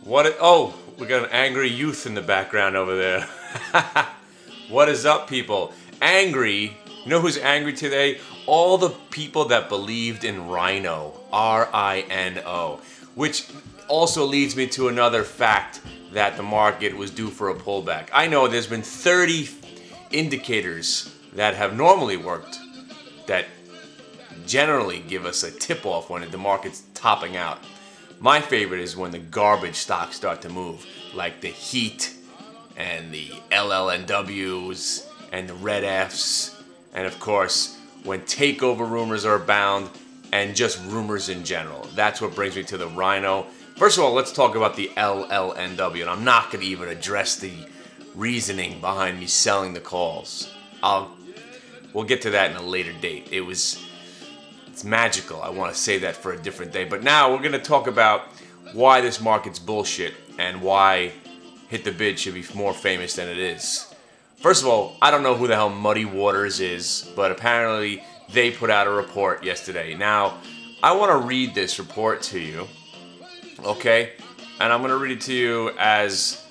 Oh, we got an angry youth in the background over there. What is up, people? Angry. You know who's angry today? All the people that believed in Rhino. R-I-N-O. Which also leads me to another fact that the market was due for a pullback. I know there's been 30 indicators that have normally worked that generally give us a tip-off when the market's topping out. My favorite is when the garbage stocks start to move, like the Heat and the LLNWs and the Red Fs, and of course, when takeover rumors are abound and just rumors in general. That's what brings me to the Rhino. First of all, let's talk about the LLNW, and I'm not going to even address the reasoning behind me selling the calls. We'll get to that in a later date. It's magical. I want to say that for a different day. But now we're going to talk about why this market's bullshit and why Hit the Bid should be more famous than it is. First of all, I don't know who the hell Muddy Waters is, but apparently they put out a report yesterday. Now, I want to read this report to you, okay? And I'm going to read it to you as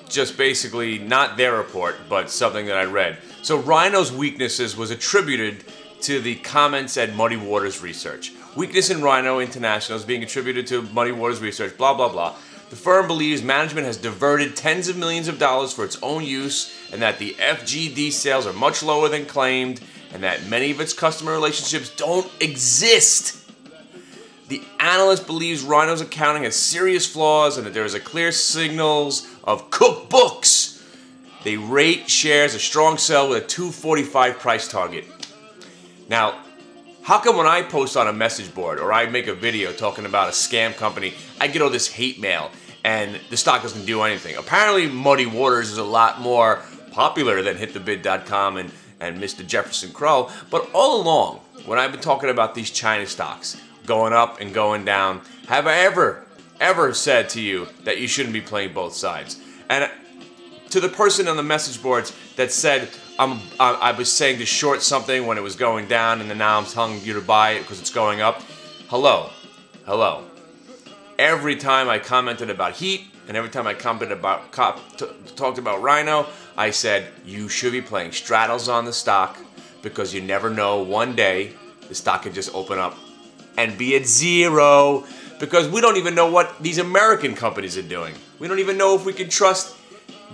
just basically not their report, but something that I read. So Rhino's weaknesses was attributed to the comments at Muddy Waters Research. Weakness in Rhino International is being attributed to Muddy Waters Research, blah, blah, blah. The firm believes management has diverted tens of millions of dollars for its own use and that the FGD sales are much lower than claimed and that many of its customer relationships don't exist. The analyst believes Rhino's accounting has serious flaws and that there is a clear signals of cookbooks. They rate shares a strong sell with a 245 price target. Now, how come when I post on a message board or I make a video talking about a scam company, I get all this hate mail and the stock doesn't do anything? Apparently, Muddy Waters is a lot more popular than HitTheBid.com and Mr. Jefferson Crow. But all along, when I've been talking about these China stocks going up and going down, have I ever said to you that you shouldn't be playing both sides? And to the person on the message boards that said, I was saying to short something when it was going down and then now I'm telling you to buy it because it's going up. Hello. Every time I commented about Heat and every time I commented about talked about Rhino, I said you should be playing straddles on the stock because you never know, one day the stock can just open up and be at zero because we don't even know what these American companies are doing. We don't even know if we can trust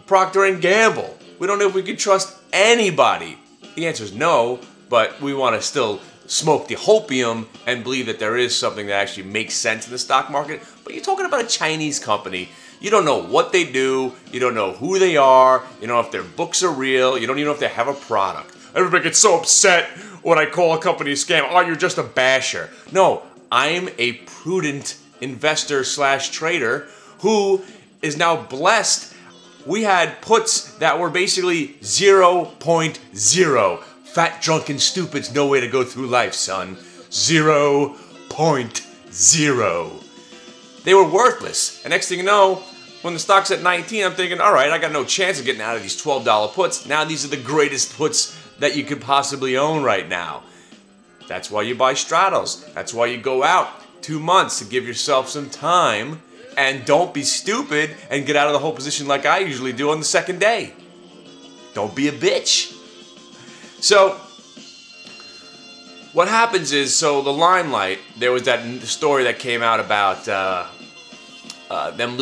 Procter & Gamble. We don't know if we can trust anybody. The answer is no, but we want to still smoke the hopium and believe that there is something that actually makes sense in the stock market. But you're talking about a Chinese company. You don't know what they do. You don't know who they are. You don't know if their books are real. You don't even know if they have a product. Everybody gets so upset when I call a company a scam. Oh, you're just a basher. No, I'm a prudent investor / trader who is now blessed. We had puts that were basically 0.0. Fat, drunk, and stupid's no way to go through life, son. 0.0. They were worthless. And next thing you know, when the stock's at 19, I'm thinking, all right, I got no chance of getting out of these $12 puts. Now these are the greatest puts that you could possibly own right now. That's why you buy straddles. That's why you go out 2 months to give yourself some time. And don't be stupid and get out of the whole position like I usually do on the second day. Don't be a bitch. So, what happens is, so the Limelight, there was that story that came out about them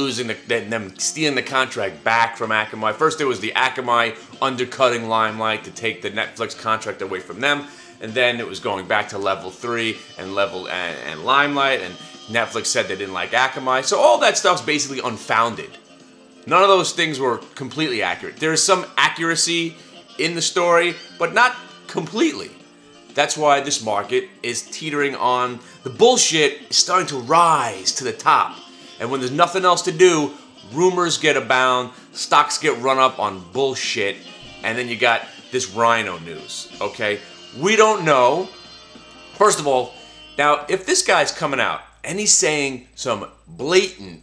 stealing the contract back from Akamai. First, there was the Akamai undercutting Limelight to take the Netflix contract away from them, and then it was going back to Level 3 and Limelight, and Netflix said they didn't like Akamai. So all that stuff's basically unfounded. None of those things were completely accurate. There is some accuracy in the story, but not completely. That's why this market is teetering on. The bullshit is starting to rise to the top. And when there's nothing else to do, rumors get abound, stocks get run up on bullshit, and then you got this Rhino news, okay? We don't know. First of all, now, if this guy's coming out and he's saying some blatant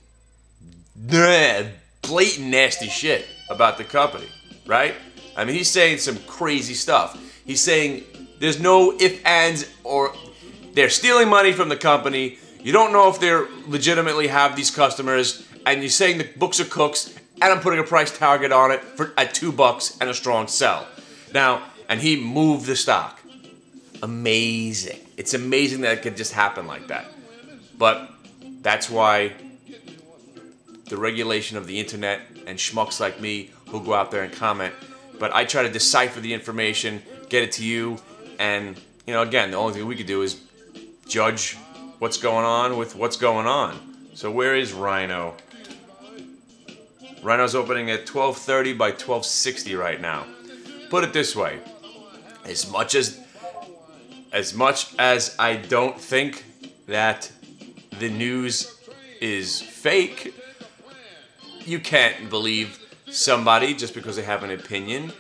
nasty shit about the company, right? I mean, he's saying some crazy stuff. He's saying there's no ifs, ands, or they're stealing money from the company. You don't know if they're legitimately have these customers, and you're saying the books are cooks, and I'm putting a price target on it at $2 and a strong sell. Now, and he moved the stock. Amazing. It's amazing that it could just happen like that. But that's why the regulation of the internet and schmucks like me who go out there and comment. But I try to decipher the information, get it to you, and, you know, again, the only thing we could do is judge what's going on with what's going on. So where is Rhino? Rhino's opening at 1230 by 1260 right now. Put it this way, as much as I don't think that the news is fake, you can't believe somebody just because they have an opinion.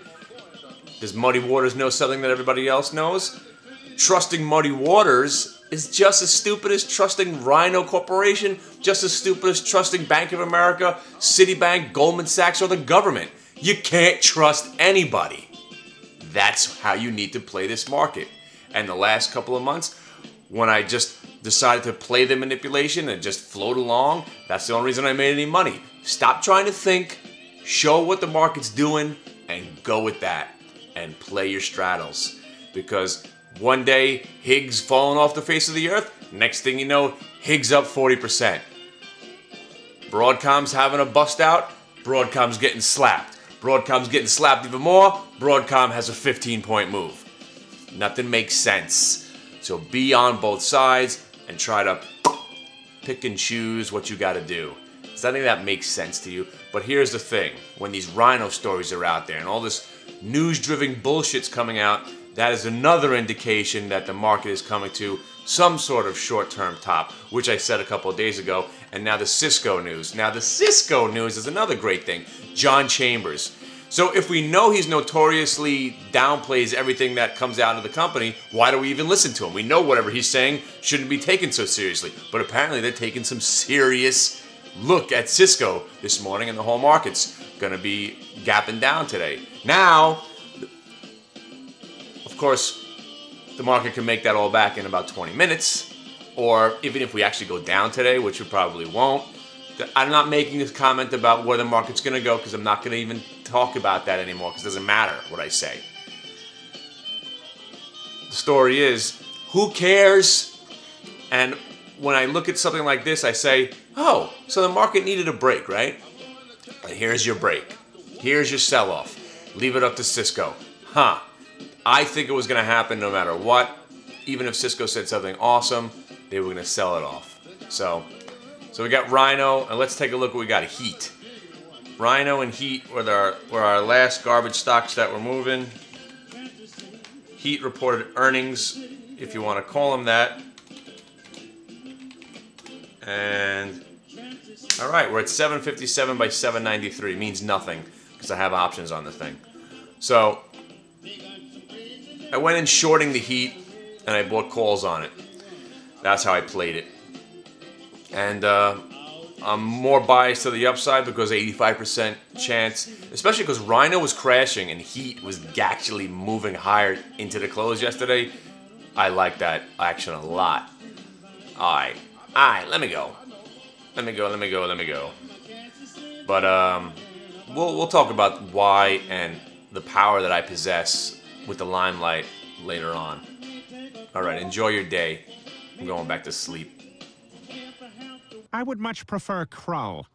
Does Muddy Waters know something that everybody else knows? Trusting Muddy Waters is just as stupid as trusting Rhino Corporation, just as stupid as trusting Bank of America, Citibank, Goldman Sachs, or the government. You can't trust anybody. That's how you need to play this market. And the last couple of months, when I just decided to play the manipulation and just float along, that's the only reason I made any money. Stop trying to think, show what the market's doing, and go with that. And play your straddles. Because one day, Higgs falling off the face of the earth. Next thing you know, Higgs up 40%. Broadcom's having a bust out. Broadcom's getting slapped. Broadcom's getting slapped even more. Broadcom has a 15-point move. Nothing makes sense. So be on both sides and try to pick and choose what you got to do. Does any of that make sense to you? But here's the thing. When these Rhino stories are out there and all this news-driven bullshit's coming out, that is another indication that the market is coming to some sort of short-term top, which I said a couple of days ago, and now the CSCO news. Now the CSCO news is another great thing. John Chambers. So if we know he's notoriously downplays everything that comes out of the company, why do we even listen to him? We know whatever he's saying shouldn't be taken so seriously, but apparently they're taking some serious look at CSCO this morning, and the whole market's going to be gapping down today. Now, of course, the market can make that all back in about 20 minutes, or even if we actually go down today, which we probably won't. I'm not making this comment about where the market's going to go because I'm not going to even talk about that anymore because it doesn't matter what I say. The story is, who cares? And when I look at something like this, I say, oh, so the market needed a break, right? And here's your break. Here's your sell-off. Leave it up to CSCO. Huh. I think it was going to happen no matter what. Even if CSCO said something awesome, they were going to sell it off. So we got Rhino, and let's take a look at what we got. Heat. Rhino and Heat were our last garbage stocks that were moving. Heat reported earnings, if you want to call them that. And all right, we're at 757 by 793. Means nothing because I have options on the thing. So I went in shorting the Heat and I bought calls on it. That's how I played it. And I'm more biased to the upside because 85% chance, especially because Rhino was crashing and Heat was actually moving higher into the close yesterday. I like that action a lot. All right, let me go. But we'll talk about why and the power that I possess with the limelight later on. All right, enjoy your day. I'm going back to sleep. I would much prefer Krull.